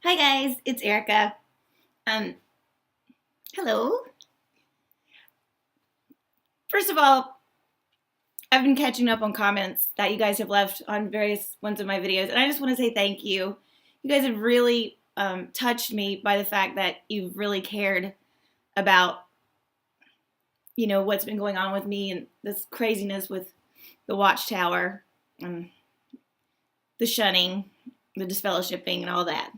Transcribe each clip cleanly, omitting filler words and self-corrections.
Hi guys, it's Erica. Um, Hello. First of all, I've been catching up on comments that you guys have left on various ones of my videos, and I just want to say thank you. You guys have really touched me by the fact that you've really cared about, what's been going on with me and this craziness with the Watchtower, and the shunning, the disfellowshipping, and all that.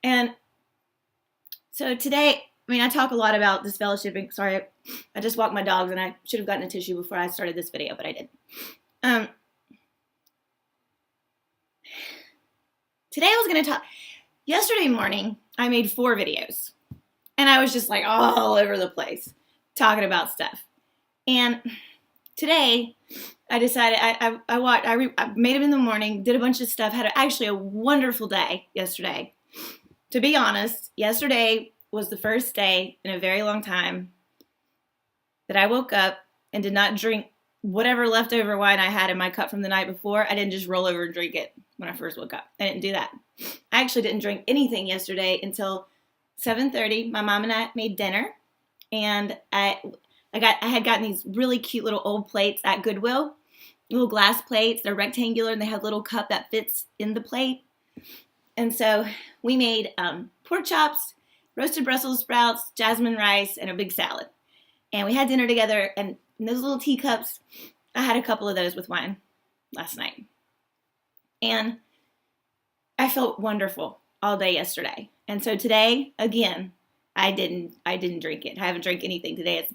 And so today, I talk a lot about disfellowshipping. Sorry, I just walked my dogs and I should have gotten a tissue before I started this video, but I didn't. Um, Today I was going to talk. Yesterday morning, I made 4 videos. And I was just like all over the place talking about stuff. And today, I decided I made them in the morning, did a bunch of stuff, had actually a wonderful day yesterday. To be honest, yesterday was the first day in a very long time that I woke up and did not drink whatever leftover wine I had in my cup from the night before. I didn't just roll over and drink it when I first woke up. I didn't do that. I actually didn't drink anything yesterday until 7:30. My mom and I made dinner, and I had gotten these really cute little old plates at Goodwill, little glass plates. They're rectangular and they have a little cup that fits in the plate. And so we made pork chops, roasted Brussels sprouts, jasmine rice, and a big salad. And we had dinner together, and in those little teacups, I had a couple of those with wine last night. And I felt wonderful all day yesterday. And so today, again, I didn't drink it. I haven't drank anything today.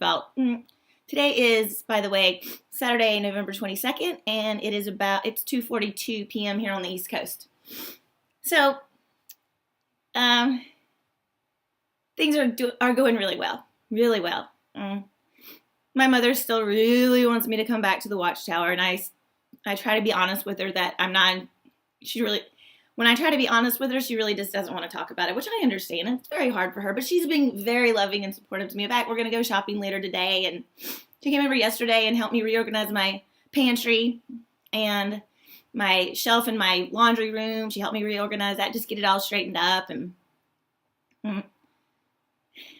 Today is, by the way, Saturday, November 22nd, and it's 2:42 p.m. here on the East Coast. So, things are going really well, really well. My mother still really wants me to come back to the Watchtower, and I try to be honest with her that I'm not. When I try to be honest with her, she really just doesn't want to talk about it, which I understand. It's very hard for her, but she's been very loving and supportive to me. In fact, we're going to go shopping later today, and she came over yesterday and helped me reorganize my pantry and my shelf in my laundry room. She helped me reorganize that, just get it all straightened up. And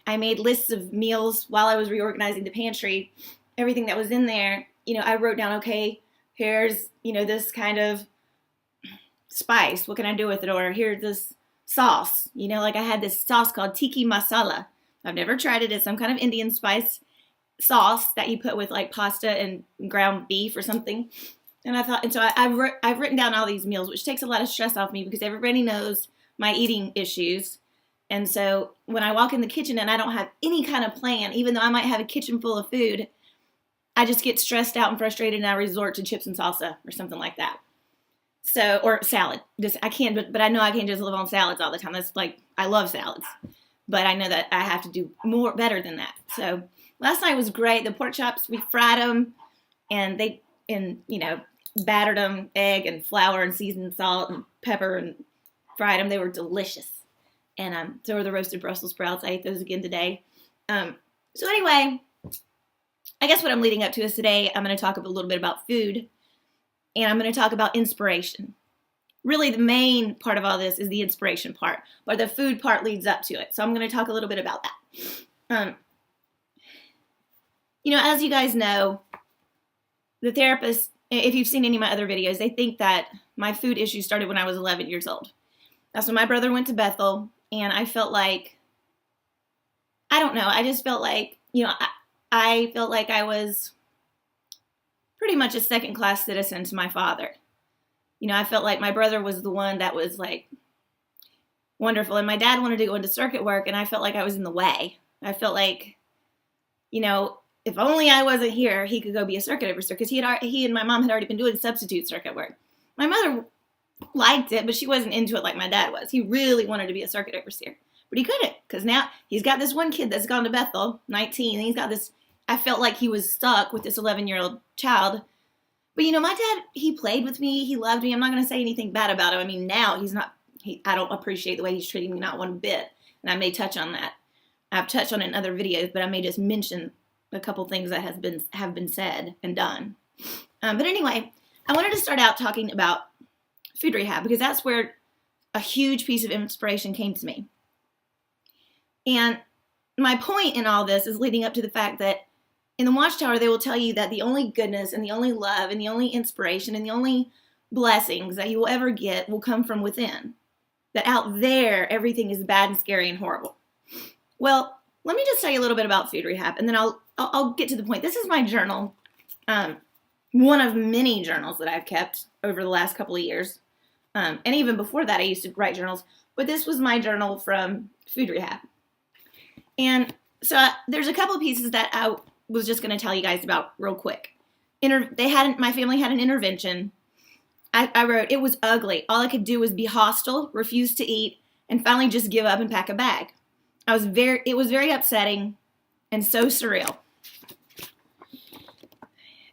I made lists of meals while I was reorganizing the pantry, everything that was in there. I wrote down, okay, here's, this kind of spice. What can I do with it? Or here's this sauce. I had this sauce called tiki masala. I've never tried it. It's some kind of Indian spice sauce that you put with like pasta and ground beef or something. And so I've written down all these meals, which takes a lot of stress off me because everybody knows my eating issues. And so when I walk in the kitchen and I don't have any kind of plan, even though I might have a kitchen full of food, I just get stressed out and frustrated and I resort to chips and salsa or something like that. So, or salad. I can't, but I know I can't just live on salads all the time. That's like, I love salads, but I know that I have to do better than that. So last night was great. The pork chops, we fried them and battered them, egg and flour and seasoned salt and pepper and fried them. They were delicious. And so were the roasted Brussels sprouts. I ate those again today. So anyway, I guess what I'm leading up to is today I'm going to talk a little bit about food. And I'm going to talk about inspiration. Really, the main part of all this is the inspiration part, but the food part leads up to it. So I'm going to talk a little bit about that. As you guys know, the therapist, if you've seen any of my other videos, they think that my food issues started when I was 11 years old. That's when my brother went to Bethel, and I felt like, I don't know, I just felt like, I felt like I was pretty much a second-class citizen to my father. I felt like my brother was the one that was like wonderful, and my dad wanted to go into circuit work, and I felt like I was in the way. I felt like, if only I wasn't here, he could go be a circuit overseer, because he and my mom had already been doing substitute circuit work. My mother liked it, but she wasn't into it like my dad was. He really wanted to be a circuit overseer, but he couldn't, because now he's got this one kid that's gone to Bethel, 19, and he's got this. I felt like he was stuck with this 11-year-old child. But, my dad, he played with me. He loved me. I'm not going to say anything bad about him. Now I don't appreciate the way he's treating me, not one bit. And I may touch on that. I've touched on it in other videos, but I may just mention a couple things that have been said and done. But anyway, I wanted to start out talking about food rehab, because that's where a huge piece of inspiration came to me. And my point in all this is leading up to the fact that in the Watchtower, they will tell you that the only goodness and the only love and the only inspiration and the only blessings that you will ever get will come from within. That out there, everything is bad and scary and horrible. Well, let me just tell you a little bit about food rehab, and then I'll get to the point. This is my journal, one of many journals that I've kept over the last couple of years. And even before that, I used to write journals. But this was my journal from food rehab. And so there's a couple of pieces that I was just going to tell you guys about real quick. My family had an intervention. I wrote, it was ugly. All I could do was be hostile, refuse to eat, and finally just give up and pack a bag. It was very upsetting and so surreal.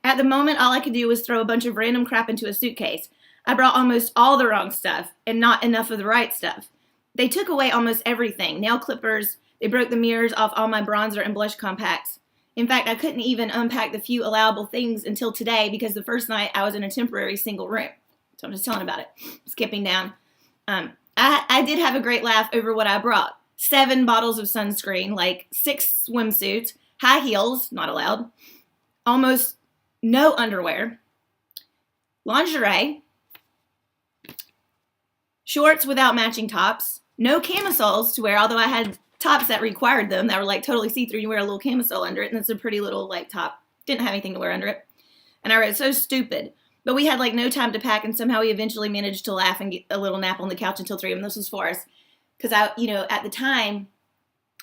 At the moment, all I could do was throw a bunch of random crap into a suitcase. I brought almost all the wrong stuff and not enough of the right stuff. They took away almost everything. Nail clippers. They broke the mirrors off all my bronzer and blush compacts. In fact, I couldn't even unpack the few allowable things until today because the first night I was in a temporary single room. So I'm just telling about it. Skipping down. I did have a great laugh over what I brought. 7 bottles of sunscreen, like 6 swimsuits, high heels, not allowed, almost no underwear, lingerie, shorts without matching tops, no camisoles to wear, although I had tops that required them that were like totally see-through. You wear a little camisole under it, and it's a pretty little like top. Didn't have anything to wear under it. And I wrote, so stupid. But we had like no time to pack, and somehow we eventually managed to laugh and get a little nap on the couch until 3 a.m. This was Forrest. Because at the time,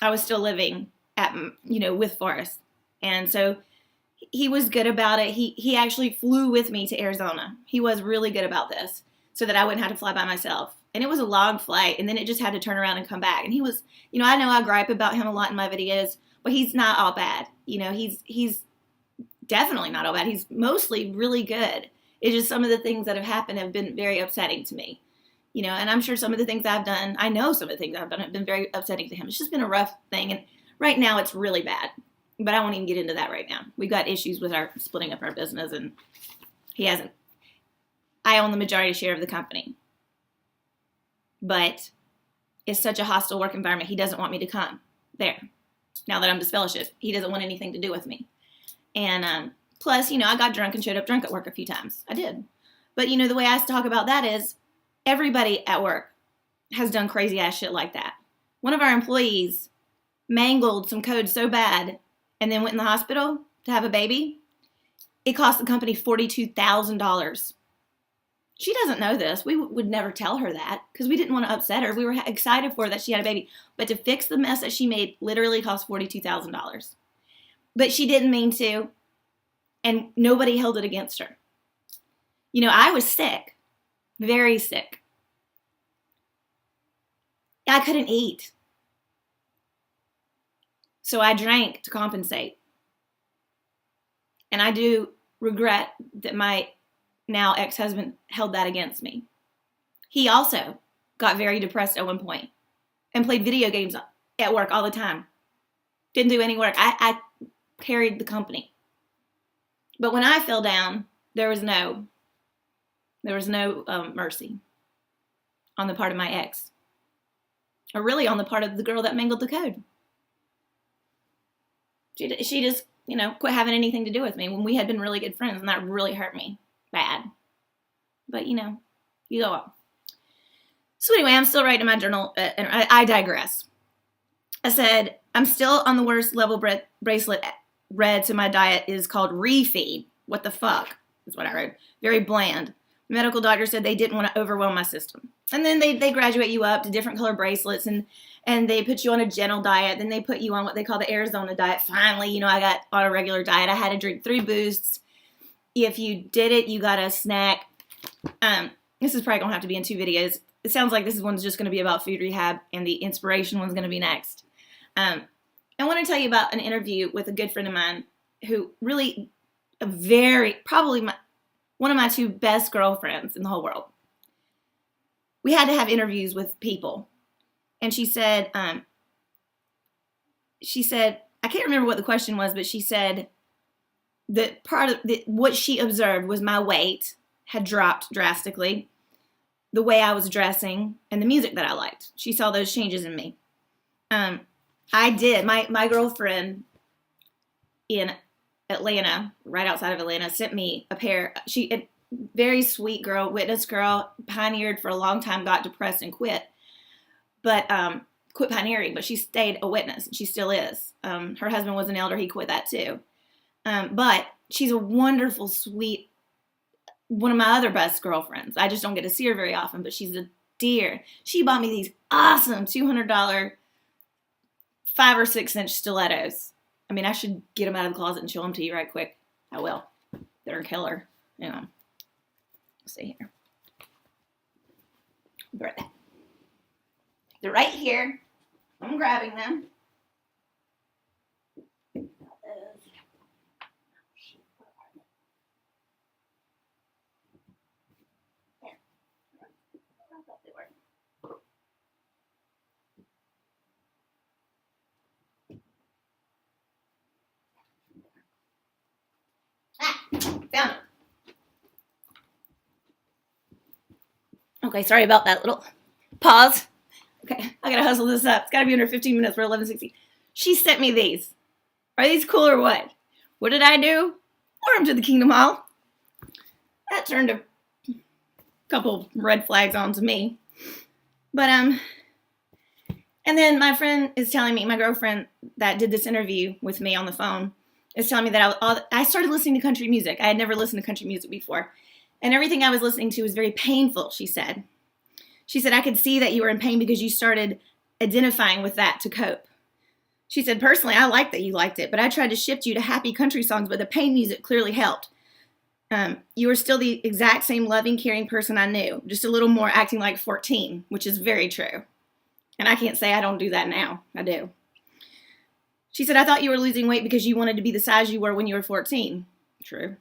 I was still living with Forrest. And so he was good about it. He actually flew with me to Arizona. He was really good about this so that I wouldn't have to fly by myself. And it was a long flight, and then it just had to turn around and come back. And he was, I know I gripe about him a lot in my videos, but he's not all bad. He's definitely not all bad. He's mostly really good. It's just some of the things that have happened have been very upsetting to me. And I'm sure some of the things I know some of the things I've done have been very upsetting to him. It's just been a rough thing. And right now it's really bad. But I won't even get into that right now. We've got issues with our splitting up our business, and he hasn't. I own the majority share of the company. But it's such a hostile work environment, he doesn't want me to come there. Now that I'm disfellowshipped, he doesn't want anything to do with me. And plus, I got drunk and showed up drunk at work a few times. I did. But, the way I talk about that is everybody at work has done crazy ass shit like that. One of our employees mangled some code so bad and then went in the hospital to have a baby. It cost the company $42,000. She doesn't know this. We would never tell her that because we didn't want to upset her. We were excited for her that she had a baby. But to fix the mess that she made literally cost $42,000. But she didn't mean to, and nobody held it against her. I was sick, very sick. I couldn't eat. So I drank to compensate. And I do regret that my now ex-husband held that against me. He also got very depressed at one point and played video games at work all the time. Didn't do any work. I carried the company. But when I fell down, there was no mercy on the part of my ex. Or really on the part of the girl that mangled the code. She just, quit having anything to do with me when we had been really good friends, and that really hurt me bad. But, you go on. So anyway, I'm still writing in my journal, and I digress. I said, I'm still on the worst level bracelet read, so my diet is called refeed. What the fuck is what I wrote. Very bland. The medical doctor said they didn't want to overwhelm my system. And then they graduate you up to different color bracelets, and they put you on a gentle diet. Then they put you on what they call the Arizona diet. Finally, I got on a regular diet. I had to drink 3 boosts. If you did it, you got a snack. This is probably going to have to be in 2 videos. It sounds like this one's just going to be about food rehab, and the inspiration one's going to be next. I want to tell you about an interview with a good friend of mine who really probably one of my 2 best girlfriends in the whole world. We had to have interviews with people. And she said, I can't remember what the question was, but she said that part of what she observed was my weight had dropped drastically. the way I was dressing and the music that I liked. She saw those changes in me. I did. My girlfriend in Atlanta, right outside of Atlanta, sent me a pair. A very sweet girl, witness girl, pioneered for a long time, got depressed and quit. But quit pioneering, but she stayed a witness. She still is. Her husband was an elder. He quit that too. But she's a wonderful, sweet, one of my other best girlfriends. I just don't get to see her very often, but she's a dear. She bought me these awesome $200 5 or 6 inch stilettos. I mean, I should get them out of the closet and show them to you right quick. I will. They're a killer. Let's see here. Be right back. They're right here. I'm grabbing them. Found it. Okay, sorry about that little pause. Okay, I gotta hustle this up. It's gotta be under 15 minutes. We're 11:60. She sent me these. Are these cool or what? What did I do? Wore them to the Kingdom Hall. That turned a couple red flags onto me. But and then my friend is telling me, my girlfriend that did this interview with me on the phone, is telling me that I started listening to country music. I had never listened to country music before. And everything I was listening to was very painful, she said. She said, I could see that you were in pain because you started identifying with that to cope. She said, personally, I liked that you liked it, but I tried to shift you to happy country songs, but the pain music clearly helped. You were still the exact same loving, caring person I knew, just a little more acting like 14, which is very true. And I can't say I don't do that now. I do. She said, I thought you were losing weight because you wanted to be the size you were when you were 14. True.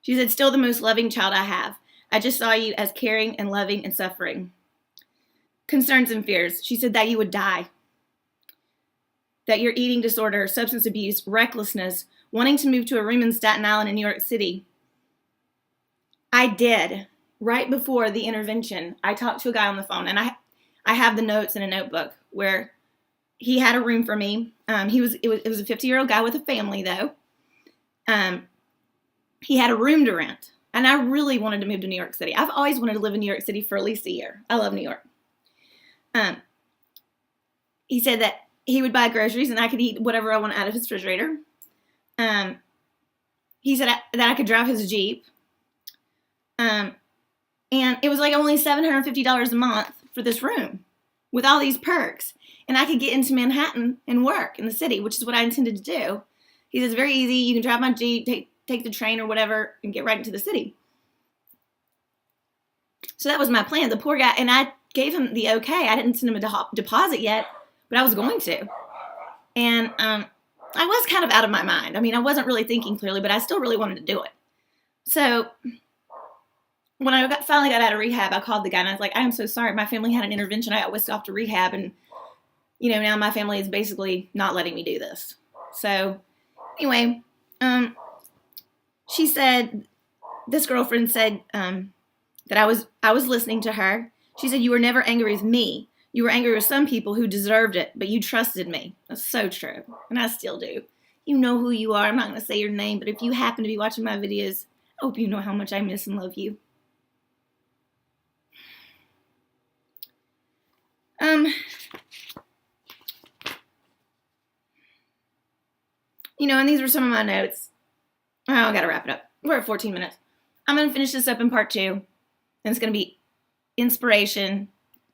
She said, still the most loving child I have. I just saw you as caring and loving and suffering. Concerns and fears. She said that you would die. That your eating disorder, substance abuse, recklessness, wanting to move to a room in Staten Island in New York City. I did. Right before the intervention, I talked to a guy on the phone, and I have the notes in a notebook where he had a room for me. It was a 50-year-old guy with a family, though. He had a room to rent, and I really wanted to move to New York City. I've always wanted to live in New York City for at least a year. I love New York. He said that he would buy groceries, and I could eat whatever I want out of his refrigerator. He said that I could drive his Jeep. And it was like only $750 a month for this room with all these perks. And I could get into Manhattan and work in the city, which is what I intended to do. He says, very easy. You can drive my Jeep, take the train or whatever, and get right into the city. So that was my plan. The poor guy, and I gave him the okay. I didn't send him a deposit yet, but I was going to. And I was kind of out of my mind. I mean, I wasn't really thinking clearly, but I still really wanted to do it. So when I finally got out of rehab, I called the guy, and I was like, I am so sorry. My family had an intervention. I got whisked off to rehab, and now my family is basically not letting me do this. So anyway, she said, this girlfriend said that I was listening to her. She said, you were never angry with me. You were angry with some people who deserved it, but you trusted me. That's so true, and I still do. You know who you are. I'm not going to say your name, but if you happen to be watching my videos, I hope you know how much I miss and love you. And these were some of my notes. Oh, I gotta wrap it up. We're at 14 minutes. I'm gonna finish this up in part 2. And it's gonna be inspiration